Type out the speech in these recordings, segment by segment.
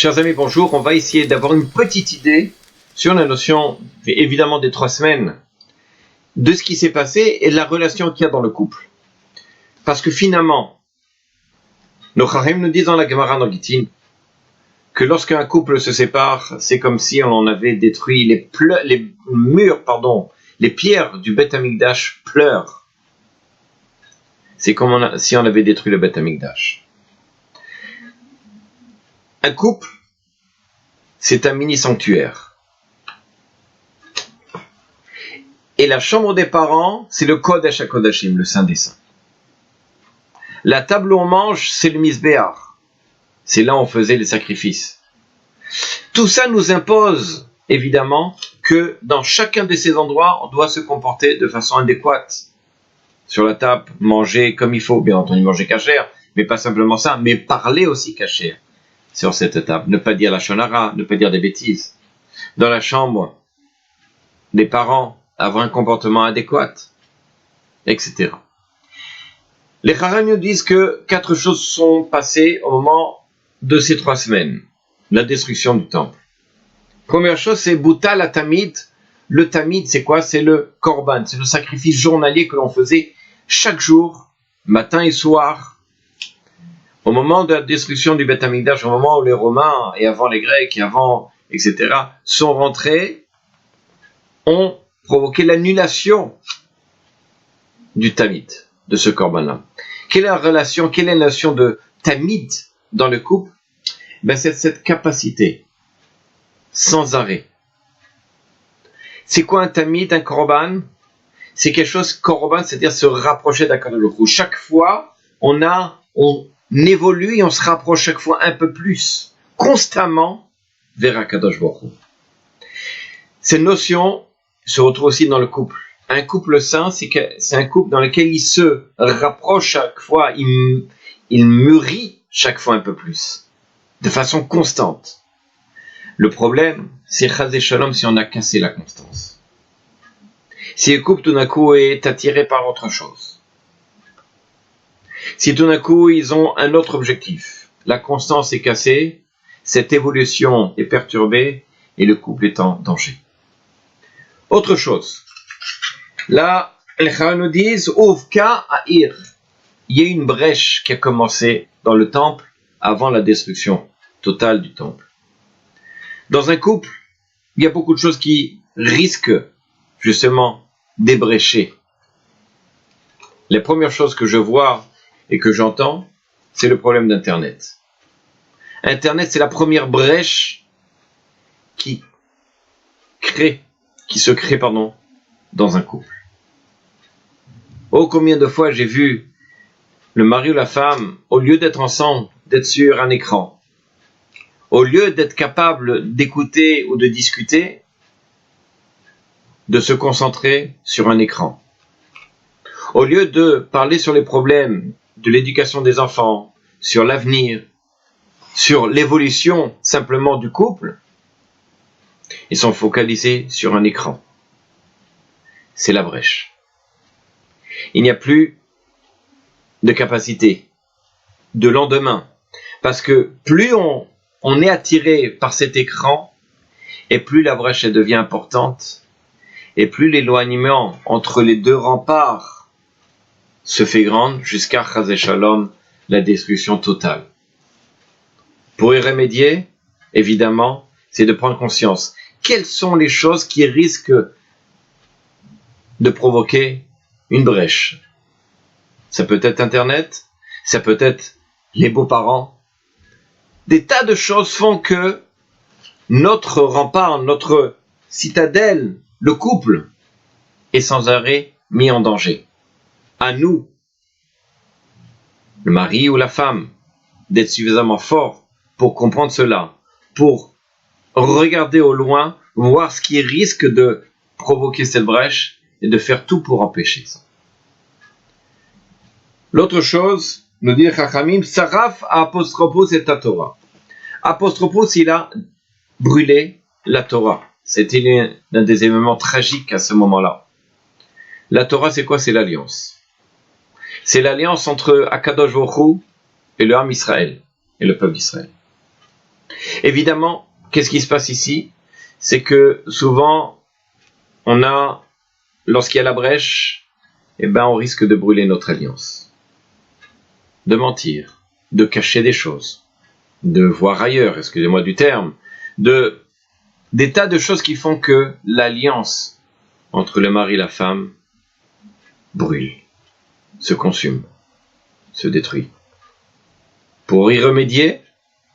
Chers amis, bonjour. On va essayer d'avoir une petite idée sur la notion, évidemment, des 3 semaines, de ce qui s'est passé et de la relation qu'il y a dans le couple. Parce que finalement, nos Chachamim nous disent dans la Gemara dans Gittin que lorsqu'un couple se sépare, c'est comme si on avait détruit les pierres du Beth Amikdash pleurent. C'est comme si on avait détruit le Beth Amikdash. Un couple, c'est un mini-sanctuaire. Et la chambre des parents, c'est le Kodesh HaKodashim, le Saint des Saints. La table où on mange, c'est le Mizbeach. C'est là où on faisait les sacrifices. Tout ça nous impose, évidemment, que dans chacun de ces endroits, on doit se comporter de façon adéquate. Sur la table, manger comme il faut, bien entendu manger cachère, mais pas simplement ça, mais parler aussi cachère sur cette table. Ne pas dire la shonara, ne pas dire des bêtises. Dans la chambre des parents, avoir un comportement adéquat, etc. Les Chachamim nous disent que 4 choses sont passées au moment de ces 3 semaines. La destruction du temple. Première chose, c'est Bouta la Tamid. Le Tamid, c'est quoi? C'est le Korban, c'est le sacrifice journalier que l'on faisait chaque jour, matin et soir. Au moment de la destruction du Beth Amikdash, au moment où les Romains, et avant les Grecs, et avant, etc., sont rentrés, ont provoqué l'annulation du Tamid, de ce Korban-là. Quelle est la relation, quelle est la notion de Tamid dans le couple? C'est cette capacité, sans arrêt. C'est quoi un Tamid, un Korban? C'est quelque chose, Korban, c'est-à-dire se rapprocher d'Akadosh Baruch Hu. Chaque fois, on évolue et on se rapproche chaque fois un peu plus, constamment, vers Akadosh Baruch Hu. Cette notion se retrouve aussi dans le couple. Un couple sain, c'est un couple dans lequel il se rapproche chaque fois, il mûrit chaque fois un peu plus, de façon constante. Le problème, c'est Chazé Shalom si on a cassé la constance. Si le couple tout d'un coup est attiré par autre chose. Si tout d'un coup ils ont un autre objectif, la constance est cassée, cette évolution est perturbée et le couple est en danger. Autre chose. Là, les Chachamim nous disent Uvka Ha'ir. Il y a une brèche qui a commencé dans le temple avant la destruction totale du temple. Dans un couple, il y a beaucoup de choses qui risquent justement d'ébrécher. Les premières choses que je vois et que j'entends, c'est le problème d'Internet. Internet, c'est la première brèche qui se crée dans un couple. Oh, combien de fois j'ai vu le mari ou la femme, au lieu d'être ensemble, d'être sur un écran. Au lieu d'être capable d'écouter ou de discuter, de se concentrer sur un écran. Au lieu de parler sur les problèmes de l'éducation des enfants, sur l'avenir, sur l'évolution simplement du couple, ils sont focalisés sur un écran. C'est la brèche. Il n'y a plus de capacité, de lendemain, parce que plus on est attiré par cet écran, et plus la brèche elle devient importante, et plus l'éloignement entre les deux remparts se fait grande jusqu'à Chazé Shalom, la destruction totale. Pour y remédier, évidemment, c'est de prendre conscience. Quelles sont les choses qui risquent de provoquer une brèche? Ça peut être Internet, ça peut être les beaux-parents. Des tas de choses font que notre rempart, notre citadelle, le couple, est sans arrêt mis en danger. À nous, le mari ou la femme, d'être suffisamment fort pour comprendre cela, pour regarder au loin, voir ce qui risque de provoquer cette brèche et de faire tout pour empêcher ça. L'autre chose, nous dit Chachamim, Saraf apostropos et la Torah. Apostropos, il a brûlé la Torah. C'était l'un des événements tragiques à ce moment-là. La Torah, c'est quoi? C'est l'alliance. C'est l'alliance entre Akadosh Baruch Hu et le Ham Israël, et le peuple d'Israël. Évidemment, qu'est-ce qui se passe ici? C'est que souvent, lorsqu'il y a la brèche, on risque de brûler notre alliance, de mentir, de cacher des choses, de voir ailleurs, excusez-moi du terme, des tas de choses qui font que l'alliance entre le mari et la femme brûle, se consume, se détruit. Pour y remédier,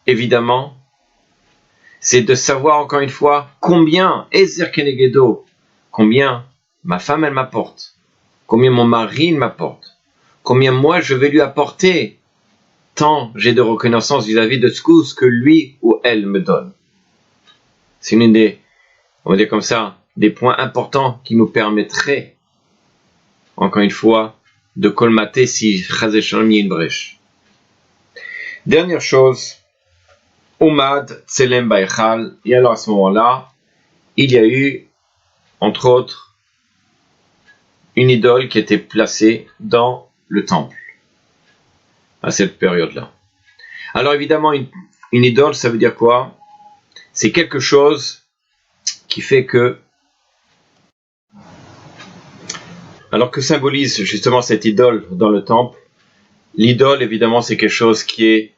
évidemment, c'est de savoir encore une fois combien ma femme elle m'apporte, combien mon mari il m'apporte, combien moi je vais lui apporter, tant j'ai de reconnaissance vis-à-vis de ce que lui ou elle me donne. C'est une des, on va dire comme ça, des points importants qui nous permettraient, encore une fois, de colmater si Chazé Shalom y a une brèche. Dernière chose, Umad Tselem Baïchal, et alors à ce moment-là, il y a eu, entre autres, une idole qui était placée dans le temple, à cette période-là. Alors évidemment, une idole, ça veut dire quoi? C'est quelque chose qui fait que, alors que symbolise justement cette idole dans le temple, l'idole évidemment c'est quelque chose qui est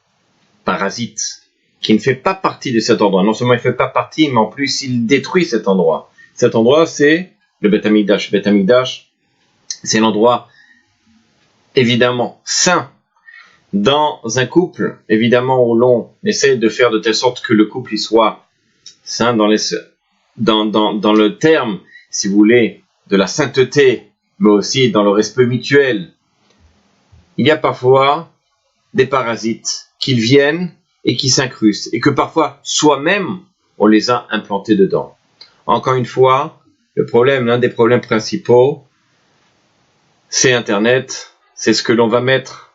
parasite, qui ne fait pas partie de cet endroit. Non seulement il ne fait pas partie, mais en plus il détruit cet endroit. Cet endroit c'est le Beth Amikdash. Beth Amikdash, c'est l'endroit évidemment saint. Dans un couple, évidemment, où l'on essaie de faire de telle sorte que le couple y soit saint dans le terme, si vous voulez, de la sainteté, mais aussi dans le respect mutuel, il y a parfois des parasites qui viennent et qui s'incrustent, et que parfois, soi-même, on les a implantés dedans. Encore une fois, l'un des problèmes principaux, c'est Internet, c'est ce que l'on va mettre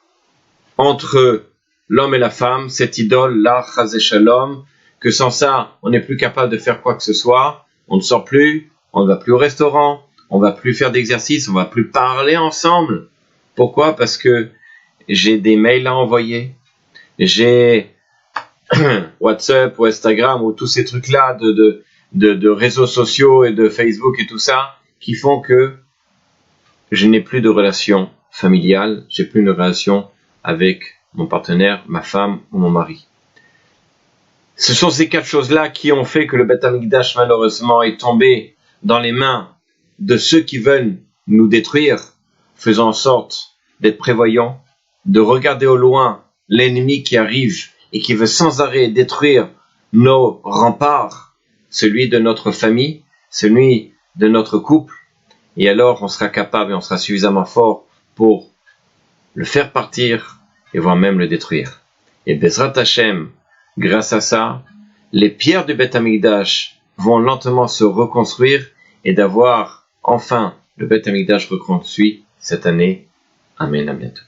entre l'homme et la femme, cette idole-là, Chazé Shalom, que sans ça, on n'est plus capable de faire quoi que ce soit, on ne sort plus, on ne va plus au restaurant, on ne va plus faire d'exercice, on ne va plus parler ensemble. Pourquoi? Parce que j'ai des mails à envoyer, j'ai WhatsApp ou Instagram ou tous ces trucs-là de réseaux sociaux et de Facebook et tout ça, qui font que je n'ai plus de relation familiale, j'ai plus une relation avec mon partenaire, ma femme ou mon mari. Ce sont ces quatre choses-là qui ont fait que le Beth Amikdash malheureusement est tombé dans les mains de ceux qui veulent nous détruire, faisant en sorte d'être prévoyants, de regarder au loin l'ennemi qui arrive et qui veut sans arrêt détruire nos remparts, celui de notre famille, celui de notre couple, et alors on sera capable et on sera suffisamment fort pour le faire partir et voire même le détruire. Et Bezrat Hashem, grâce à ça, les pierres du Beth Amikdash vont lentement se reconstruire et d'avoir enfin le Beth Amikdash reconstruit cette année. Amen, à bientôt.